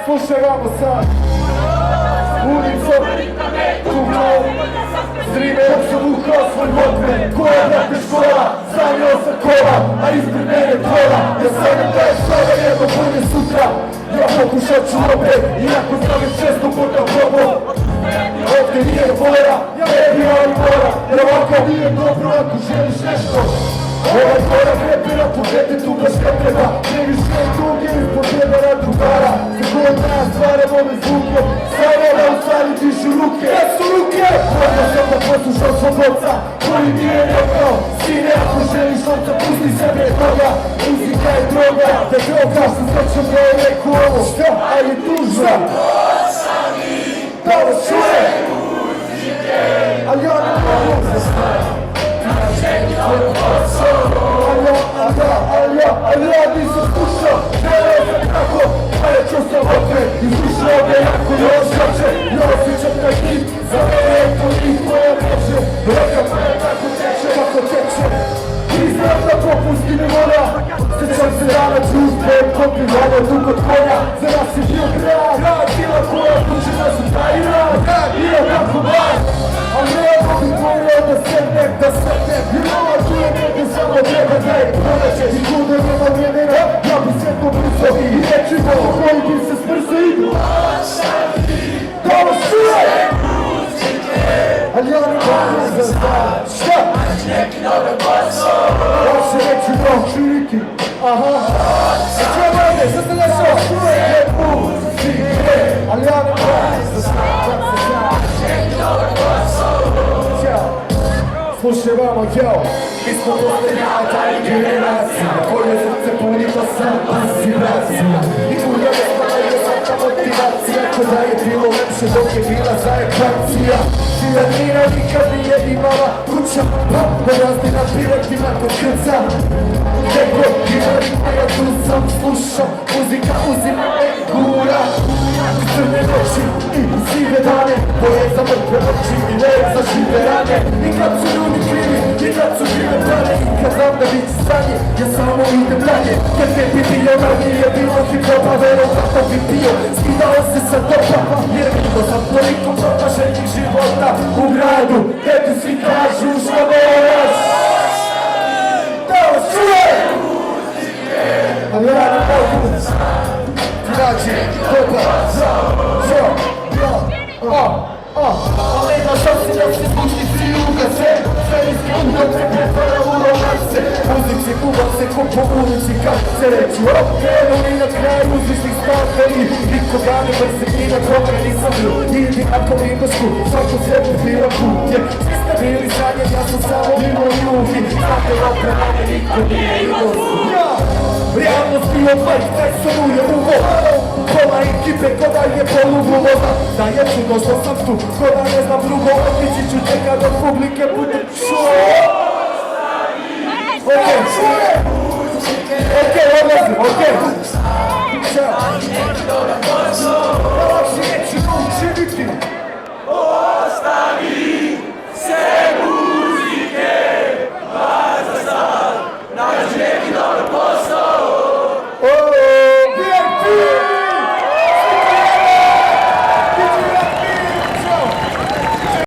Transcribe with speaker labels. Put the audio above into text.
Speaker 1: Slušajmo sad ulicom, kuhom, strime sam uhao svoj mokre. Koja brate škola, sanjao sam kola, a ispred mene kola. Ja sanjam da je sada jedno bolje sutra. Ja pokušat ću opet, iako sam već često puta probao. Ovdje nije vora, ne bi ali mora. Jer ovako nije dobro ako želiš nešto. Ovaj korak repera po detetu baš ne treba. Ne više druge ispod jebara drugara. Za god nas stvaram ove zvuke, samo da u stvari dišu ruke. Gdje su ruke? Možda sam da poslušao svog oca koji mi je rekao: sine, ako želiš novca, pusti sebe toga. Muzika je droga, da droga sam srećom da je rekao ovo. Šta? A je tužno da vas čuje, ali ja ne mogu da stavim. Ali ja nisam slušao, ne znam kako, a ja ću sam opet izlušao me jako još jače. Ja osjećam taj hit, za mene je to hit koja neće. Reka moja kako teče, i znam da popusti ne mora. Sjećam se rana čuste, kopim rano dug od konja. Za nas je bio grad, bila koja počina su taj rad. Bila tako bar, ali ne mogu volio da sednem, jer ova tu je negdje samo treba da je pronaće. I kuda nema vremena, ja bi sve to brzo i rečimo koji bi se smrzo idu. Da vas čuje, ali ja ne mogu da znam. Šta? Ja se reći no, čuriki. Aha. Sve mene, sad se našao. Čuje muzike, ali ja ne mogu da znam. Slušaj vamo, jao, mi smo posljednja taj generacija koje srce puni to sam pasiracija. I kurja ne spavaju svaka motivacija, ko da je bilo lepše plaće dok je bila zajebancija. Tiranina nikad nije imala kuća, pa porazni na piletima kod krca. Nego ima ja tu sam slušam, muzika uzima me gura. Crne noći i sive dane, boje za mrtve oči i lek za žive rane. I kad su ljudi krivi, i kad su žive plane, i kad znam da bit stanje, ja samo idem dalje. Jer ne bi bio ranije, bilo hip-hopa, verovatno bi bio. Skidao se sa topa, jer vidio sam toliko promašenih života u gradu, gdje ti svi kažu što moraš. Da vas čujem! Ali ja ne mogu naći dobar ali na šansi da se zvučni svi ugase. Serijski ugovce pretvara u romanse. Muzici kuvam se ko po ulici kad se reću krenuli na kraju uzvišnih staferi. Nikoga ne vrse i na koga nisam bio. Idi ako imaš ku, svako sebi bira put je. Svi ste bili sanjen, ja sam samo imao ljubi. Znate oprema me niko nije imao ja. Realnost bio Mike Tyson je uvo. Kola ekipe koda je polugu voda. Da je čudo što sam tu, koda ne znam drugo. Otići ću čekat od publike putem